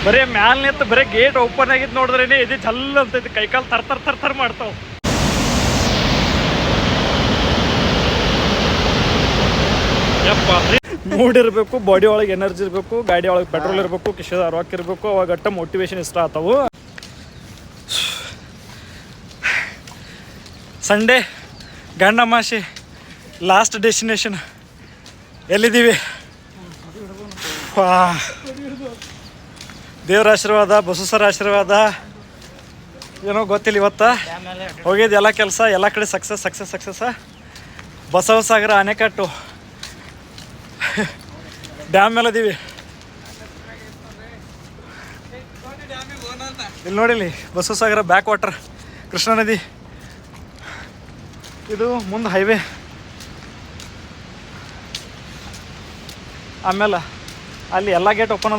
ಬರೀ ಮ್ಯಾಲ ನಿಂತು ಬರೀ ಗೇಟ್ ಓಪನ್ ಆಗಿದ್ದು ನೋಡಿದ್ರೇನೆ ಇದು ಜಲ್ ಅಂತೈತಿ, ಕೈಕಾಲು ತರ್ ಮಾಡ್ತಾವ. ಯಪ್ಪ ಮೂಡಿರ್ಬೇಕು, ಬಾಡಿ ಒಳಗೆ ಎನರ್ಜಿ ಇರಬೇಕು, ಗಾಡಿ ಒಳಗೆ ಪೆಟ್ರೋಲ್ ಇರಬೇಕು, ಕಿಶದ ರೊಕ್ಕ ಇರಬೇಕು, ಅವಾಗ ಅಟ್ಟ ಮೋಟಿವೇಶನ್ ಇಷ್ಟ ಆಗ್ತಾವು. ಸಂಡೇ ಗಂಡಮಾಶಿ ಲಾಸ್ಟ್ ಡೆಸ್ಟಿನೇಷನ್ ಎಲ್ಲಿದ್ದೀವಿ? ದೇವ್ರ ಆಶೀರ್ವಾದ, ಬಸವಸರ ಆಶೀರ್ವಾದ, ಏನೋ ಗೊತ್ತಿಲ್ಲ. ಇವತ್ತು ಹೋಗಿದ್ದು ಎಲ್ಲ ಕೆಲಸ ಎಲ್ಲ ಕಡೆ ಸಕ್ಸಸ್. ಬಸವಸಾಗರ ಅಣೆಕಟ್ಟು ಡ್ಯಾಮ್ ಮೇಲೆ ಇದೀವಿ. ಇಲ್ಲಿ ನೋಡಿಲಿ ಬಸವಸಾಗರ ಬ್ಯಾಕ್ ವಾಟರ್, ಕೃಷ್ಣಾ ನದಿ. ಇದು ಮುಂದೆ ಹೈವೇ. ಆಮೇಲೆ ಅಲ್ಲಿ ಎಲ್ಲ ಗೇಟ್ ಓಪನ್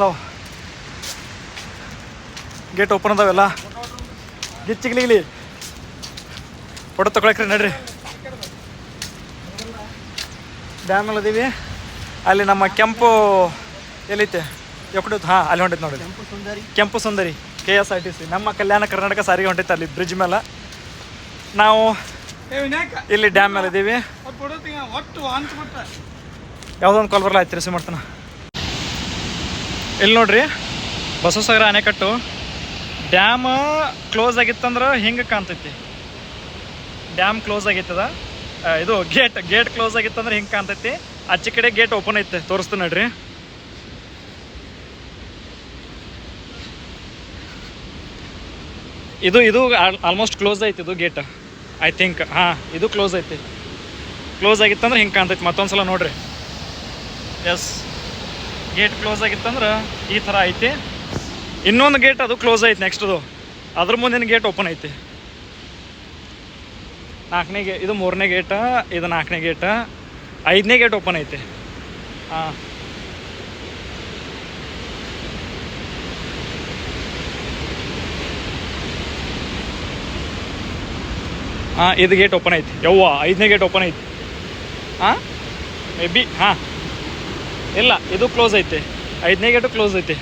ಅದಾವೆಲ್ಲ. ಗಿಚ್ಚಿಗ್ಲಿ ಫೋಟೋ ತಗೊಳಕ್ರಿ ನಡ್ರಿ. ಡ್ಯಾಮ್ ಮೇಲೆ ಇದೀವಿ. ಅಲ್ಲಿ ನಮ್ಮ ಕೆಂಪು ಎಲ್ಲೈತೆ ಎಪ್ಪಡು, ಹಾಂ ಅಲ್ಲಿ ಹೊಂಟೈತೆ ನೋಡಿ, ಕೆಂಪು ಸುಂದರಿ KSRTC ನಮ್ಮ ಕಲ್ಯಾಣ ಕರ್ನಾಟಕ ಸಾರಿಗೆ ಹೊಂಟೈತೆ ಅಲ್ಲಿ ಬ್ರಿಡ್ಜ್ ಮೇಲೆ. ನಾವು ಇಲ್ಲಿ ಡ್ಯಾಮ್ ಮೇಲೆ ಇದ್ದೀವಿ. ಯಾವುದೋ ಒಂದು ಕಾಲ್ ಬರಲ್ಲ, ಆಯ್ತು ರಿಸೀವ್ ಮಾಡ್ತಾನೆ. ಇಲ್ಲಿ ನೋಡ್ರಿ ಬಸವಸಾಗರ ಅಣೆಕಟ್ಟು. ಡ್ಯಾಮ್ ಕ್ಲೋಸ್ ಆಗಿತ್ತಂದ್ರೆ ಹಿಂಗೆ ಕಾಣ್ತೈತಿ. ಡ್ಯಾಮ್ ಕ್ಲೋಸ್ ಆಗೈತದ, ಇದು ಗೇಟ್ ಕ್ಲೋಸ್ ಆಗಿತ್ತಂದ್ರೆ ಹಿಂಗೆ ಕಾಣ್ತೈತಿ. ಆಚೆ ಕಡೆ ಗೇಟ್ ಓಪನ್ ಐತೆ, ತೋರಿಸ್ತು ನೋಡ್ರಿ. ಇದು ಆಲ್ಮೋಸ್ಟ್ ಕ್ಲೋಸ್ ಐತಿ ಇದು ಗೇಟ್, ಐ ಥಿಂಕ್. ಹಾಂ, ಇದು ಕ್ಲೋಸ್ ಐತಿ. ಕ್ಲೋಸ್ ಆಗಿತ್ತಂದ್ರೆ ಹಿಂಗೆ ಕಾಣ್ತೈತಿ. ಮತ್ತೊಂದ್ಸಲ ನೋಡ್ರಿ. ಎಸ್, ಗೇಟ್ ಕ್ಲೋಸ್ ಆಗಿತ್ತಂದ್ರೆ ಈ ಥರ ಐತಿ. ಇನ್ನೊಂದು ಗೇಟ್ ಅದು ಕ್ಲೋಸ್ ಐತಿ ನೆಕ್ಸ್ಟ್ದು, ಅದ್ರ ಮುಂದಿನ ಗೇಟ್ ಓಪನ್ ಐತಿ. ಇದು 3ನೇ ಗೇಟ, ಇದು 4ನೇ ಗೇಟ, 5ನೇ ಗೇಟ್ ಓಪನ್ ಐತಿ. ಹಾಂ, ಇದು ಗೇಟ್ ಓಪನ್ ಐತಿ. 5ನೇ ಗೇಟ್ ಓಪನ್ ಐತಿ. ಹಾಂ, ಮೇ ಬಿ. ಹಾಂ, ಇಲ್ಲ, ಇದು ಕ್ಲೋಸ್ ಐತಿ. 5ನೇ ಗೇಟು ಕ್ಲೋಸ್ ಐತಿ.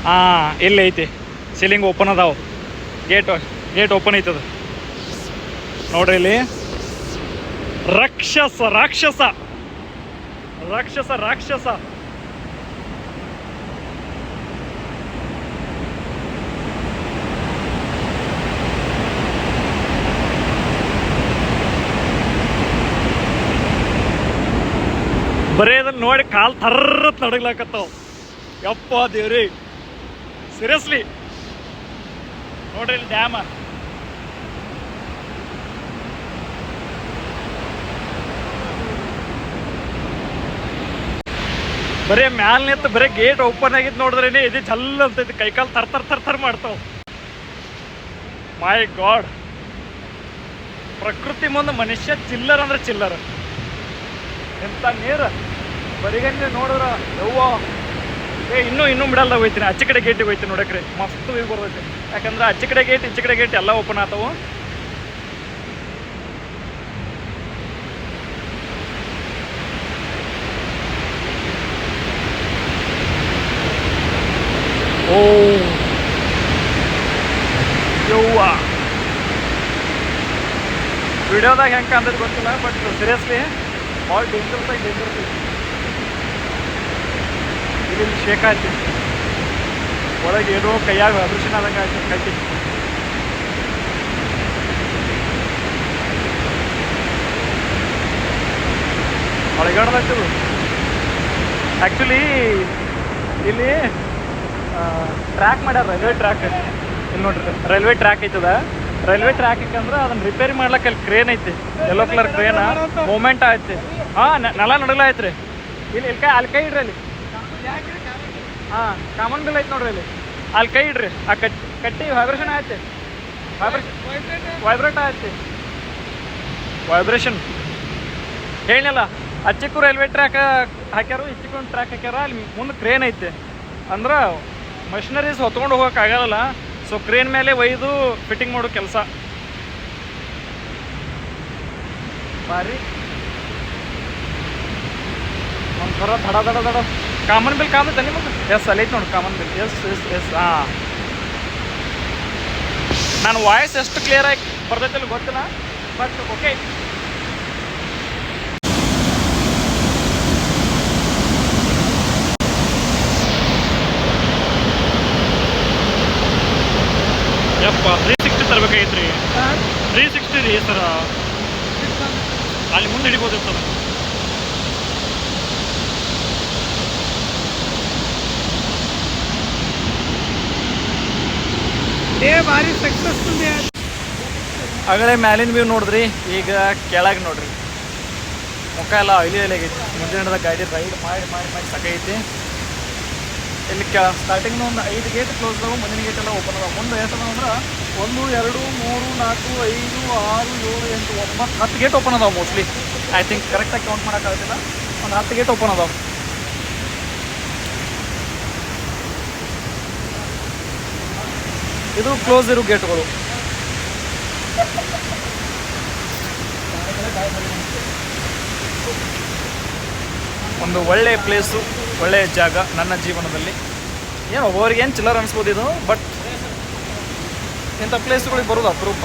ಹಾಂ, ಇಲ್ಲಿ ಐತಿ. ಸೀಲಿಂಗ್ ಓಪನ್ ಅದಾವ. ಗೇಟ್ ಓಪನ್ ಐತದ ನೋಡ್ರಿ. ಇಲ್ಲಿ ರಾಕ್ಷಸ ಬರೀ ಅದನ್ನ ನೋಡಿ ಕಾಲು ಥರ್ರತ್ ನಡಗ್ಲಾಕತ್ತಾವ. ಯಪ್ಪ ದೇವ್ರಿ, ಸೀರಿಯಸ್ಲಿ ನೋಡ್ರಿ ಇಲ್ಲಿ ಡ್ಯಾಮ. ಬರೀ ಮ್ಯಾಲ ನಿಂತು ಬರೀ ಗೇಟ್ ಓಪನ್ ಆಗಿದ್ದು ನೋಡಿದ್ರೇನೆ ಇದು ಜಲ್ ಅಂತೈತಿ, ಕೈಕಾಲು ತರ್ ಮಾಡ್ತಾವ. ಮೈ ಗಾಡ್, ಪ್ರಕೃತಿ ಮುಂದೆ ಮನುಷ್ಯ ಚಿಲ್ಲರ್ ಅಂದ್ರೆ ಚಿಲ್ಲರ್. ಎಂಥ ನೀರು ಬರಿಗಂಗೆ ನೋಡಿದ್ರ ಇನ್ನೂ ಬಿಡಲ್ಲ ಹೋಯ್ತೀನಿ. ಆಚೆ ಕಡೆ ಗೇಟಿಗೆ ಹೋಯ್ತೀನಿ ನೋಡಕ್ರಿ, ಮಸ್ತ್ ವ್ಯೂ ಬರ್ತೈತಿ. ಯಾಕಂದ್ರೆ ಆಚೆ ಕಡೆ ಗೇಟ್ ಈಚೆ ಕಡೆ ಗೇಟ್ ಎಲ್ಲ ಓಪನ್ ಆಗ್ತಾವು. ಓ ಯವ್ವ, ವಿಡಿಯೋದಾಗ ಹೆಂಗೆ ಕಾಣ್ತೈತೆ ಗೊತ್ತಿಲ್ಲ, ಬಟ್ ಸೀರಿಯಸ್ಲಿ ಭಾಳ ಡೇಂಜರ್ಸ್ ಐತಿ. ಇಲ್ಲಿ ಶೇಕ್ ಆಯ್ತು, ಒಳಗೆ ಏನೋ ಕೈಯಾಗ ಅದೃಶ್ಯನ ಆದಂಗೆ ಆಯ್ತು ಕಟ್ಟಿ. ಒಳಗಾಡ್ದಾಗ್ತದೆ ಆ್ಯಕ್ಚುಲಿ. ಇಲ್ಲಿ ಟ್ರ್ಯಾಕ್ ಮಾಡ್ಯಾರ, ರೈಲ್ವೆ ಟ್ರ್ಯಾಕ್. ಇಲ್ಲಿ ನೋಡ್ರಿ ರೈಲ್ವೆ ಟ್ರ್ಯಾಕ್ ಐತದ. ರೈಲ್ವೆ ಟ್ರ್ಯಾಕ್ ಅಂದ್ರೆ ಅದನ್ನ ರಿಪೇರಿ ಮಾಡ್ಲಿಕ್ಕೆ ಅಲ್ಲಿ ಕ್ರೇನ್ ಐತಿ, ಯೆಲ್ಲೋ ಕಲರ್ ಕ್ರೇನ್ ಮೂಮೆಂಟ್ ಐತಿ. ಹಾಂ, ನೆಲ ನಡಲ ಐತ್ರಿ. ಇಲ್ಲಿ ಅಲ್ಲಿ ಕೈ ಇಡ್ರಿ. ಅಲ್ಲಿ ಹಾಂ, ಕಾಮನ್ ಬಿಲ್ ಐತಿ ನೋಡ್ರಿ. ಅಲ್ಲಿ ಕೈ ಇಡ್ರಿ. ಆ ಕಟ್ಟಿ ವೈಬ್ರೇಷನ್ ಆಯ್ತಿ, ವೈಬ್ರೇಟ್ ಆಯ್ತಿ, ವೈಬ್ರೇಷನ್ ಹೇಳಿಲ್ಲ. ಅಚ್ಚಿಕ್ಕೂ ರೈಲ್ವೆ ಟ್ರ್ಯಾಕ್ ಹಾಕ್ಯಾರ, ಇಚ್ಚಿಕ್ಕೊಂದು ಟ್ರ್ಯಾಕ್ ಹಾಕ್ಯಾರ. ಅಲ್ಲಿ ಮುಂದೆ ಕ್ರೇನ್ ಐತಿ. ಅಂದ್ರೆ ಮಷಿನರೀಸ್ ಹೊತ್ಕೊಂಡು ಹೋಗೋಕ್ಕಾಗಲ್ಲ. ಸೊ ಕ್ರೇನ್ ಮೇಲೆ ಒಯ್ದು ಫಿಟ್ಟಿಂಗ್ ಮಾಡೋ ಕೆಲಸ. ಭಾರಿ ಬರೋ ದಡ ದಡ ದಡ ಕಾಮನ್ ಬಿಲ್ ಕಾಮೈತೆ ನಿಮಗೆ ಎಸ್ ಅಲ್ಲಿ ಐತೆ ನೋಡಿ common bill yes yes yes ಹಾಂ ನಾನು ವಾಯ್ಸ್ ಎಷ್ಟು ಕ್ಲಿಯರಾಗಿ ಬರ್ತೈತಿಲ್ಲ ಗೊತ್ತಿಲ್ಲ ಬಟ್ ಓಕೆ ಯಪ್ಪ 360 ತರಬೇಕಾಗಿತ್ತು ರೀ 360 ರೀ ಸರ ಅಲ್ಲಿ ಮುಂದೆ ಹಿಡಿಬೋದಿರ್ತದ ಭಾರಿ ಸಕ್ಸಸ್ಫುಲ್ ಆಗಲೇ ಮ್ಯಾಲಿನ ವ್ಯೂ ನೋಡಿದ್ರಿ ಈಗ ಕೆಳಗೆ ನೋಡ್ರಿ ಮುಖ ಎಲ್ಲ ಆಯ್ಲಿ ಆಗೈತಿ ಮುಂದಿನ ಗಾಡಿ ರೈಡ್ ಮಾಡಿ ಮಾಡಿ ಮಾಡಿ ಸಾಕೈತಿ ಇಲ್ಲಿ ಸ್ಟಾರ್ಟಿಂಗ್ನ ಒಂದು 5 ಗೇಟ್ ಕ್ಲೋಸ್ ಅದಾವೆ ಮುಂದಿನ ಗೇಟ್ ಎಲ್ಲ ಓಪನ್ ಅದಾವೆ ಮುಂದೆ ಎಷ್ಟು ಅಂದ್ರೆ 1 2 3 4 5 6 7 8 9 10 ಗೇಟ್ ಓಪನ್ ಅದಾವೆ ಮೋಸ್ಟ್ಲಿ ಐ ಥಿಂಕ್ ಕರೆಕ್ಟಾಗಿ ಕೌಂಟ್ ಮಾಡೋಕ್ಕಾಗ್ತಿಲ್ಲ ಒಂದು 10 ಗೇಟ್ ಓಪನ್ ಅದಾವೆ ಇದು ಕ್ಲೋಸ್ ಇರೋ ಗೇಟ್ಗಳು ಒಂದು ಒಳ್ಳೆಯ ಪ್ಲೇಸು ಒಳ್ಳೆಯ ಜಾಗ ನನ್ನ ಜೀವನದಲ್ಲಿ ಏನು ಒಬ್ಬರಿಗೆ ಏನು ಚಿಲ್ಲರ್ ಅನಿಸ್ಬೋದು ಇದು ಬಟ್ ಇಂಥ ಪ್ಲೇಸ್ಗಳಿಗೆ ಬರೋದು ಅಪರೂಪ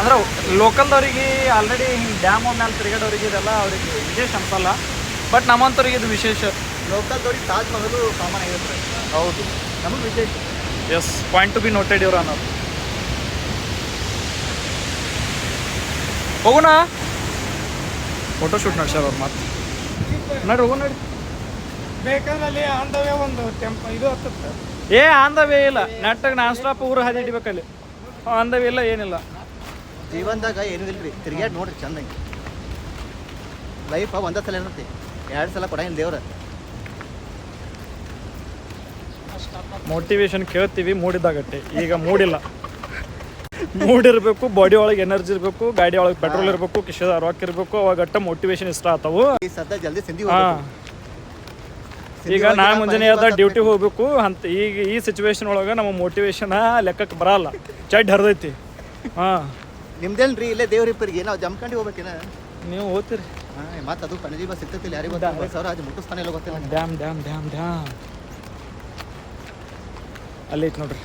ಅಂದ್ರೆ ಲೋಕಲ್ದವ್ರಿಗೆ ಆಲ್ರೆಡಿ ಹಿಂಗೆ ಡ್ಯಾಮ್ ಮೇಲೆ ತಿರುಗಾಡೋರಿಗೆ ಇದೆಲ್ಲ ಅವ್ರಿಗೆ ವಿಶೇಷ ಅನ್ಸಲ್ಲ ಬಟ್ ನಮ್ಮಂಥವ್ರಿಗೆ ಇದು ವಿಶೇಷ ಲೋಕಲ್ದವ್ರಿಗೆ ತಾಜ್ ಮಹಲ್ ಕಾಮನ್ ಆಗಿರುತ್ತೆ ಹೌದು ನಮಗೆ ವಿಶೇಷ yes point to be noted ಇವ್ರು ಅನ್ನೋದು ಹೋಗೋಣ ಫೋಟೋಶೂಟ್ ನಡ್ಸ್ಯಾರ ಅವ್ರು ಮಾತು ನಡ್ರಿ ಹೋಗೋಣ ನಡಿ ಬೇಕಾದ್ರೆ ಅಲ್ಲಿ ಆನ್ ದ ವೇ ಒಂದು ಇದು ಹತ್ತುತ್ತೆ ಏ ಆನ್ ದ ವೇ ಇಲ್ಲ ನೆಟ್ಟಾಗ ನಾನ್ ಸ್ಟಾಪ್ ಊರು ಹಾದಿ ಹಿಡಿಬೇಕಲ್ಲಿ ಆನ್ ದ ವೇ ಇಲ್ಲ ಏನಿಲ್ಲ ಜೀವನದಾಗ ಏನೂ ಇಲ್ರಿ ತಿರ್ಗ್ಯಾಡ್ ನೋಡ್ರಿ ಚಂದಂಗೆ ಲೈಫ್ ಒಂದೇ ಸಲ ಇರುತ್ತೆ 2 ಸಲ ಕೊಡಂಗಿಲ್ಲ ದೇವ್ರ ಮೋಟಿವೇಶನ್ ಕೇಳ್ತೀವಿ ಮೂಡಿದಾಗಟ್ಟೆ ಈಗ ಮೂಡಿಲ್ಲ ಮೂಡಿರ್ಬೇಕು ಬಾಡಿ ಒಳಗೆ ಎನರ್ಜಿ ಇರಬೇಕು ಗಾಡಿ ಒಳಗೆ ಪೆಟ್ರೋಲ್ ಇರಬೇಕು ಕಿಶದ ರಾಕ್ ಇರಬೇಕು ಅವಾಗಟ್ಟ ಮೋಟಿವೇಶನ್ ಇಷ್ಟ ಆಗ್ತಾವು ಈ ಸದ್ಯ ಜಲ್ದಿ ಸಿಂಧಿ ಹಾಂ ಈಗ ನಾಳೆ ಮುಂಜಾನೆ ಎದ್ದ ಡ್ಯೂಟಿ ಹೋಗ್ಬೇಕು ಅಂತ ಈಗ ಈ ಸಿಚುವೇಶನ್ ಒಳಗೆ ನಮ್ಮ ಮೋಟಿವೇಶನ್ ಲೆಕ್ಕಕ್ಕೆ ಬರಲ್ಲ ಚಡ್ ಹರಿದೈತಿ ಹಾಂ ನಿಮ್ದೇನ್ರಿ ಇಲ್ಲೇ ದೇವ್ರ ಇಬ್ಬರಿಗೆ ನಾವು ಜಮ್ಕಂಡು ಹೋಗ್ಬೇಕೇನ ನೀವು ಓದ್ತೀರಿ ಹಾಂ ಮತ್ತೆ ಅದು ಪಣಜಿ ಬಸ್ ಸಿಗ್ತೈತಿಲ್ಲ ಯಾರಿಗೆ ಗೊತ್ತಿಲ್ಲ ಸಾವಿರ ಅದು ಮುಟ್ಟಿಸ್ತಾನೆ ಇಲ್ಲ ಗೊತ್ತಿಲ್ಲ ಡ್ಯಾಮ್ ಡ್ಯಾಮ್ ಡ್ಯಾಮ್ ಡ್ಯಾಮ್ ಅಲ್ಲಿ ಐತೆ ನೋಡ್ರಿ